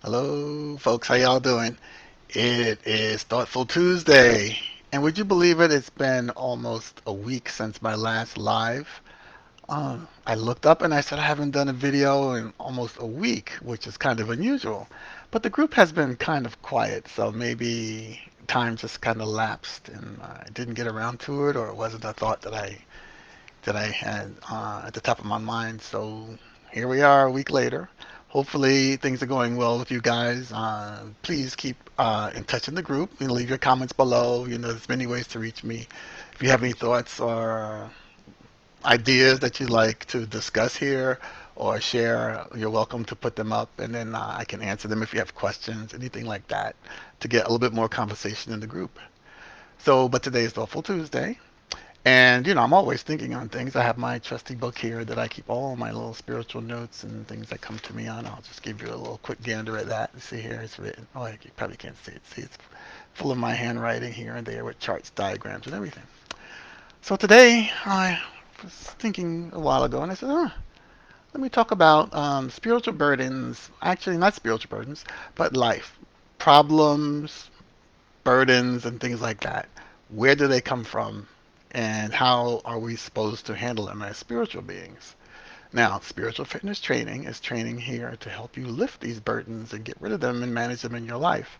Hello, folks. How y'all doing? It is Thoughtful Tuesday. And would you believe it? It's been almost a week since my last live. I looked up and I said I haven't done a video in almost a week, which is kind of unusual. But the group has been kind of quiet, so maybe time just kind of lapsed and I didn't get around to it, or it wasn't a thought that I had at the top of my mind. So here we are a week later. Hopefully things are going well with you guys. Please keep in touch in the group. Leave your comments below. There's many ways to reach me. If you have any thoughts or ideas that you'd like to discuss here or share, you're welcome to put them up, and then I can answer them if you have questions, anything like that, to get a little bit more conversation in the group. But today is Thoughtful Tuesday. And I'm always thinking on things. I have my trusty book here that I keep all my little spiritual notes and things that come to me on. I'll just give you a little quick gander at that. See here, it's written. Oh, you probably can't see it. See, it's full of my handwriting here and there with charts, diagrams, and everything. So today, I was thinking a while ago, and I said, let me talk about spiritual burdens. Actually, not spiritual burdens, but life problems, burdens, and things like that. Where do they come from? And how are we supposed to handle them as spiritual beings? Now, spiritual fitness training is training here to help you lift these burdens and get rid of them and manage them in your life.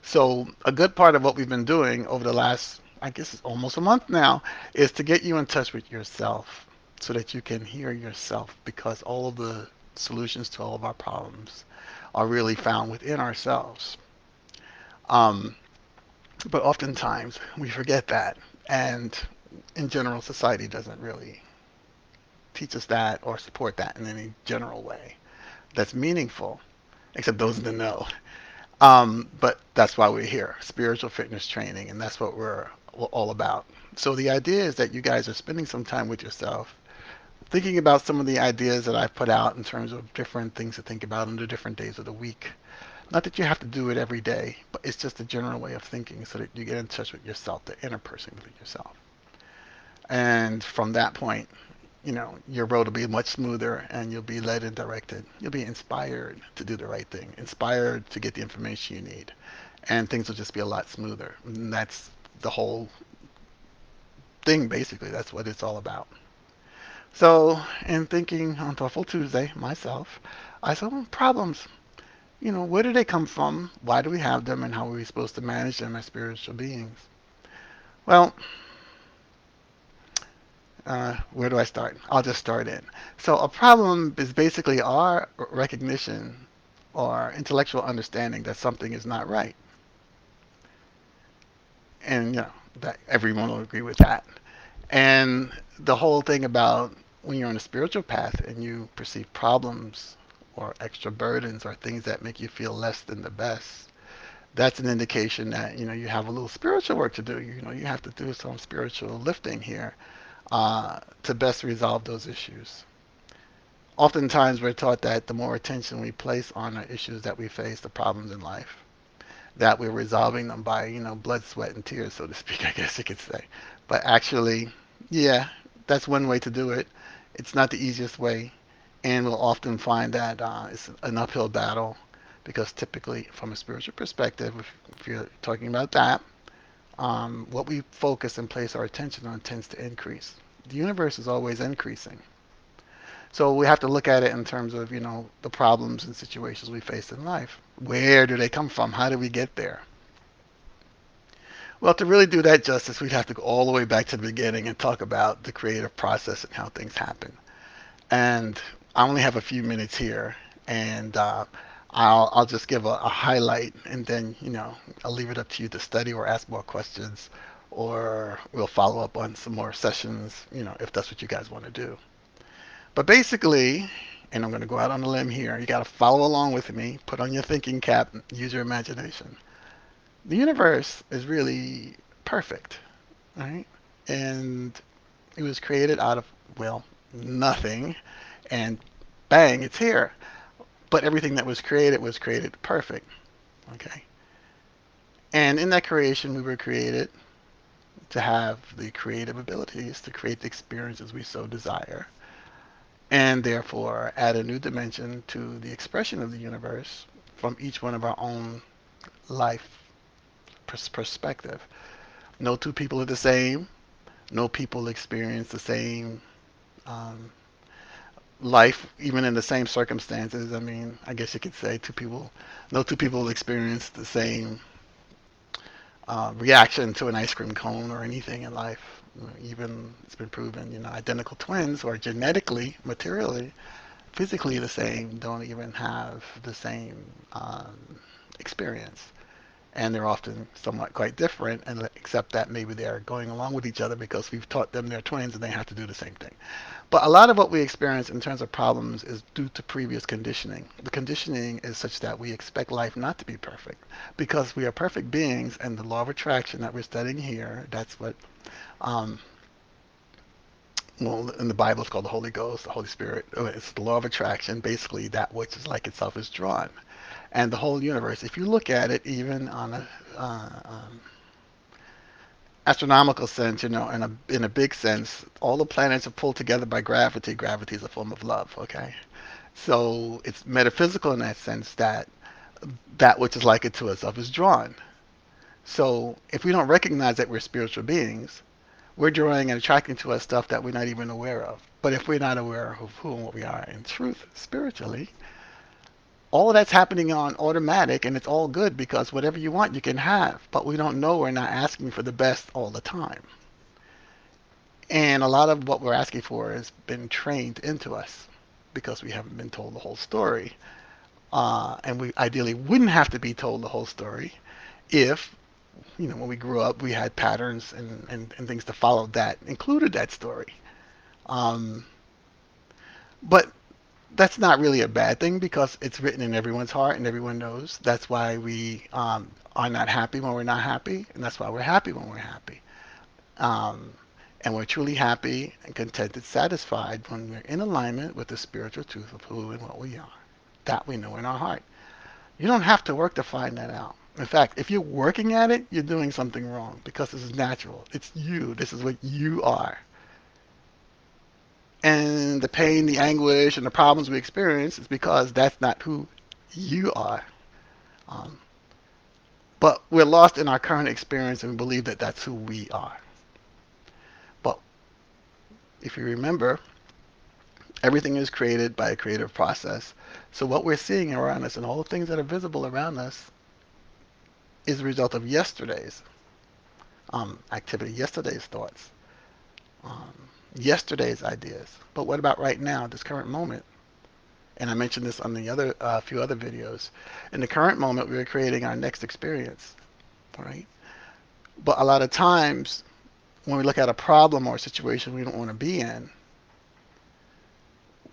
So, a good part of what we've been doing over the last, I guess it's almost a month now, is to get you in touch with yourself so that you can hear yourself, because all of the solutions to all of our problems are really found within ourselves. Um, but oftentimes we forget that. And in general, society doesn't really teach us that or support that in any general way that's meaningful, except those in the know. But that's why we're here, spiritual fitness training, and that's what we're all about. So the idea is that you guys are spending some time with yourself, thinking about some of the ideas that I've put out in terms of different things to think about on the different days of the week. Not that you have to do it every day, but it's just a general way of thinking so that you get in touch with yourself, the inner person within yourself. And from that point, your road will be much smoother and you'll be led and directed. You'll be inspired to do the right thing, inspired to get the information you need, and things will just be a lot smoother. And that's the whole thing, basically. That's what it's all about. So, in thinking on Thoughtful Tuesday, myself, I said, well, problems, where do they come from? Why do we have them? And how are we supposed to manage them as spiritual beings? Well, where do I start? I'll just start in. So a problem is basically our recognition or intellectual understanding that something is not right. And that everyone will agree with that. And the whole thing about when you're on a spiritual path and you perceive problems or extra burdens or things that make you feel less than the best, that's an indication that you have a little spiritual work to do. You have to do some spiritual lifting here to best resolve those issues. Oftentimes we're taught that the more attention we place on the issues that we face, the problems in life, that we're resolving them by, blood, sweat, and tears, so to speak, I guess you could say. But actually, yeah, that's one way to do it. It's not the easiest way, and we'll often find that it's an uphill battle because typically, from a spiritual perspective, if you're talking about that, what we focus and place our attention on tends to increase. The universe is always increasing. So we have to look at it in terms of, the problems and situations we face in life. Where do they come from? How do we get there? Well, to really do that justice, we'd have to go all the way back to the beginning and talk about the creative process and how things happen. And I only have a few minutes here, and I'll just give a highlight, and then I'll leave it up to you to study or ask more questions, or we'll follow up on some more sessions, if that's what you guys want to do. But basically, and I'm going to go out on a limb here, you got to follow along with me, put on your thinking cap, use your imagination. The universe is really perfect, right? And it was created out of, well, nothing, and bang, it's here. But everything that was created perfect, okay? And in that creation, we were created to have the creative abilities to create the experiences we so desire, and therefore add a new dimension to the expression of the universe from each one of our own life perspective. No two people are the same. No people experience the same um, life, even in the same circumstances. I mean, I guess you could say no two people experience the same reaction to an ice cream cone or anything in life. Even it's been proven, identical twins who are genetically, materially, physically the same don't even have the same experience. And they're often somewhat quite different, and except that maybe they're going along with each other because we've taught them they're twins and they have to do the same thing. But a lot of what we experience in terms of problems is due to previous conditioning. The conditioning is such that we expect life not to be perfect because we are perfect beings, and the law of attraction that we're studying here, that's what, um, well, in the Bible it's called the Holy Ghost, the Holy Spirit. It's the law of attraction. Basically, that which is like itself is drawn. And the whole universe, if you look at it even on a astronomical sense, in a big sense, all the planets are pulled together by gravity. Gravity is a form of love, okay? So it's metaphysical in that sense that that which is like it to itself is drawn. So if we don't recognize that we're spiritual beings, we're drawing and attracting to us stuff that we're not even aware of. But if we're not aware of who and what we are in truth, spiritually, all of that's happening on automatic, and it's all good because whatever you want, you can have. But we don't know we're not asking for the best all the time. And a lot of what we're asking for has been trained into us because we haven't been told the whole story. And we ideally wouldn't have to be told the whole story if, when we grew up, we had patterns and things to follow that included that story. Um, but that's not really a bad thing because it's written in everyone's heart and everyone knows. That's why we are not happy when we're not happy, and that's why we're happy when we're happy. Um, and we're truly happy and contented, satisfied when we're in alignment with the spiritual truth of who and what we are. That we know in our heart. You don't have to work to find that out. In fact, if you're working at it, you're doing something wrong because this is natural. It's you. This is what you are. And the pain, the anguish, and the problems we experience is because that's not who you are. Um, but we're lost in our current experience and we believe that that's who we are. But if you remember, everything is created by a creative process. So what we're seeing around us and all the things that are visible around us is a result of yesterday's activity, yesterday's thoughts, um, yesterday's ideas. But what about right now, this current moment? And I mentioned this on the other few other videos. In the current moment, we're creating our next experience, right? But a lot of times, when we look at a problem or a situation we don't want to be in,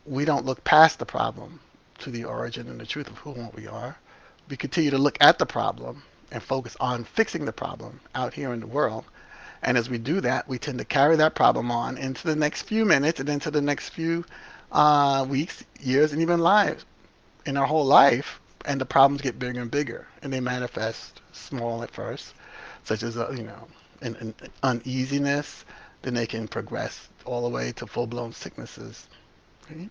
we don't look past the problem to the origin and the truth of who and what we are. We continue to look at the problem and focus on fixing the problem out here in the world. And as we do that, we tend to carry that problem on into the next few minutes and into the next few weeks, years, and even lives in our whole life. And the problems get bigger and bigger, and they manifest small at first, such as an uneasiness. Then they can progress all the way to full-blown sicknesses. Right?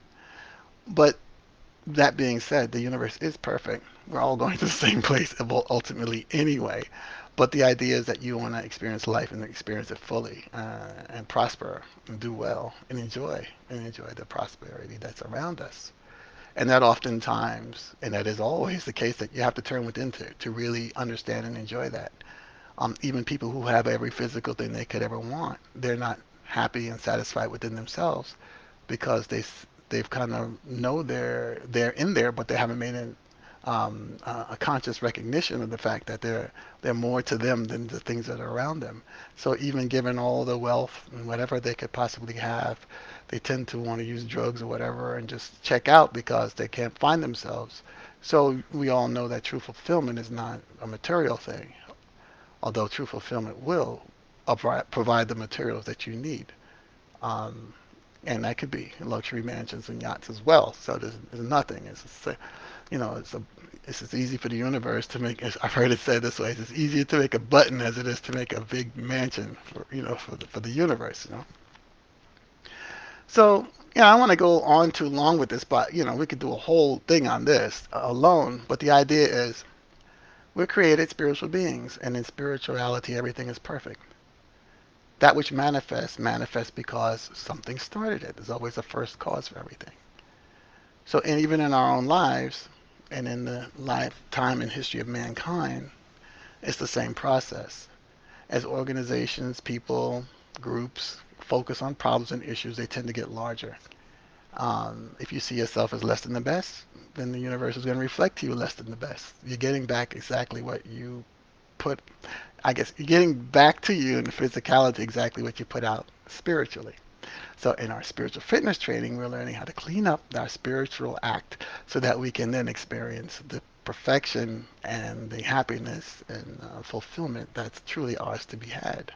But that being said, the universe is perfect. We're all going to the same place ultimately anyway. But the idea is that you want to experience life and experience it fully and prosper and do well and enjoy the prosperity that's around us. And that oftentimes, and that is always the case, that you have to turn within to really understand and enjoy that. Even people who have every physical thing they could ever want, they're not happy and satisfied within themselves because they've kind of know they're in there, but they haven't made a conscious recognition of the fact that they're more to them than the things that are around them. So even given all the wealth and whatever they could possibly have, they tend to want to use drugs or whatever and just check out because they can't find themselves. So we all know that true fulfillment is not a material thing, although true fulfillment will provide the materials that you need. Um, and that could be luxury mansions and yachts as well. So there's nothing. It's as easy for the universe to make. I've heard it said this way: it's easier to make a button as it is to make a big mansion for the universe. So, yeah, I want to go on too long with this, but we could do a whole thing on this alone. But the idea is we're created spiritual beings, and in spirituality, everything is perfect. That which manifests because something started it. There's always a first cause for everything. So, and even in our own lives, and in the lifetime and history of mankind, it's the same process. As organizations, people, groups focus on problems and issues, they tend to get larger. If you see yourself as less than the best, then the universe is going to reflect to you less than the best. You're getting back exactly what you put, I guess, you're getting back to you in physicality exactly what you put out spiritually. So in our spiritual fitness training, we're learning how to clean up our spiritual act so that we can then experience the perfection and the happiness and fulfillment that's truly ours to be had.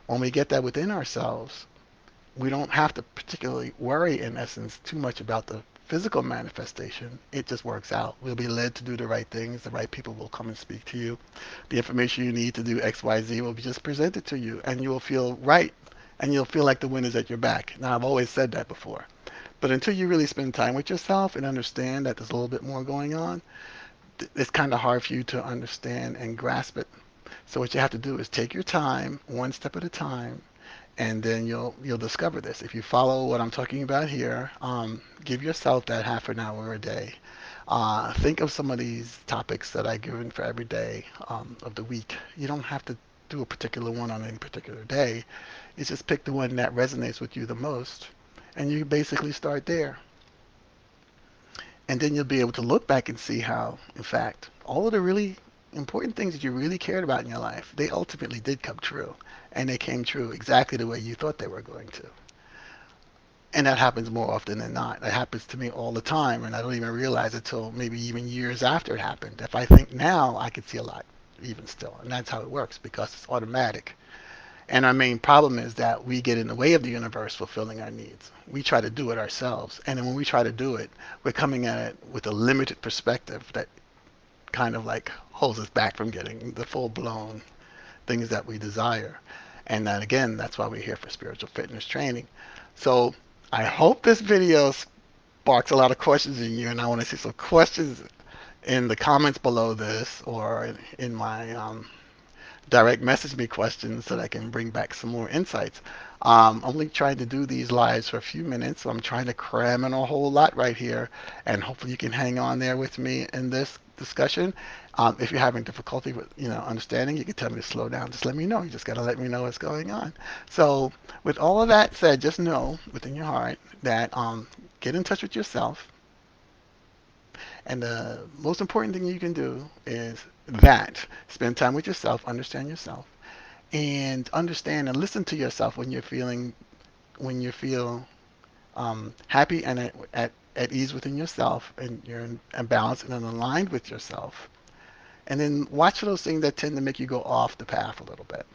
When we get that within ourselves, we don't have to particularly worry, in essence, too much about the physical manifestation. It just works out. We'll be led to do the right things. The right people will come and speak to you. The information you need to do X, Y, Z will be just presented to you, and you will feel right, and you'll feel like the wind is at your back. Now, I've always said that before. But until you really spend time with yourself and understand that there's a little bit more going on, it's kind of hard for you to understand and grasp it. So what you have to do is take your time, one step at a time, and then you'll discover this. If you follow what I'm talking about here, give yourself that half an hour a day. Think of some of these topics that I given for every day of the week. You don't have to do a particular one on any particular day. You just pick the one that resonates with you the most, and you basically start there. And then you'll be able to look back and see how, in fact, all of the really important things that you really cared about in your life, they ultimately did come true. And they came true exactly the way you thought they were going to. And that happens more often than not. That happens to me all the time, and I don't even realize it till maybe even years after it happened. If I think now, I can see a lot, even still. And that's how it works because it's automatic. And our main problem is that we get in the way of the universe fulfilling our needs. We try to do it ourselves. And then when we try to do it, we're coming at it with a limited perspective that kind of like holds us back from getting the full blown things that we desire. And that again, that's why we're here for spiritual fitness training. So I hope this video sparks a lot of questions in you, and I want to see some questions in the comments below this or in my direct message me questions so that I can bring back some more insights. I'm only trying to do these lives for a few minutes, so I'm trying to cram in a whole lot right here, and hopefully you can hang on there with me in this discussion. If you're having difficulty with understanding, you can tell me to slow down. Just let me know. You just got to let me know what's going on. So with all of that said, just know within your heart that get in touch with yourself. And the most important thing you can do is that spend time with yourself, understand yourself, and understand and listen to yourself when you feel happy and at ease within yourself, and you're in balance and aligned with yourself. And then watch for those things that tend to make you go off the path a little bit.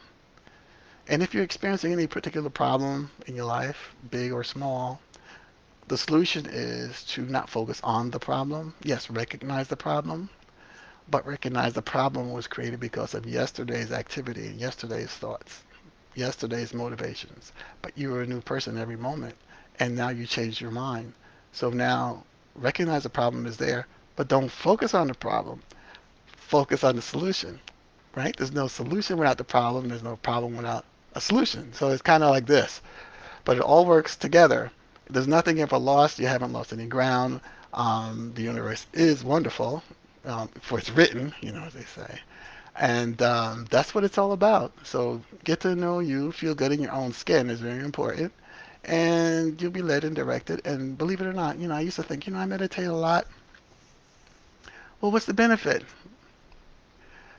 And if you're experiencing any particular problem in your life, big or small, the solution is to not focus on the problem. Yes, recognize the problem, but recognize the problem was created because of yesterday's activity and yesterday's thoughts, yesterday's motivations. But you were a new person every moment, and now you changed your mind. So now recognize the problem is there, but don't focus on the problem. Focus on the solution, right? There's no solution without the problem. There's no problem without a solution. So it's kind of like this, but it all works together. There's nothing ever lost. You haven't lost any ground. The universe is wonderful, for it's written, as they say. And that's what it's all about. So get to know you, feel good in your own skin is very important. And you'll be led and directed. And believe it or not, I used to think, I meditate a lot. Well, what's the benefit?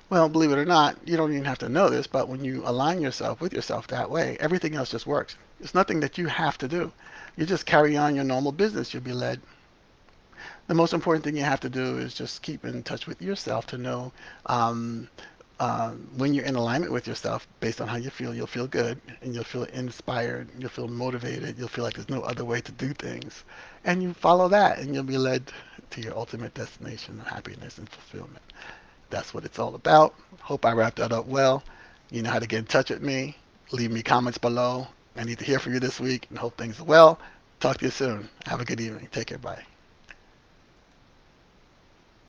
Well, believe it or not, you don't even have to know this, but when you align yourself with yourself that way, everything else just works. It's nothing that you have to do. You just carry on your normal business. You'll be led. The most important thing you have to do is just keep in touch with yourself to know um, when you're in alignment with yourself based on how you feel, you'll feel good and you'll feel inspired, you'll feel motivated, you'll feel like there's no other way to do things. And you follow that and you'll be led to your ultimate destination of happiness and fulfillment. That's what it's all about. Hope I wrapped that up well. You know how to get in touch with me. Leave me comments below. I need to hear from you this week and hope things are well. Talk to you soon. Have a good evening. Take care. Bye.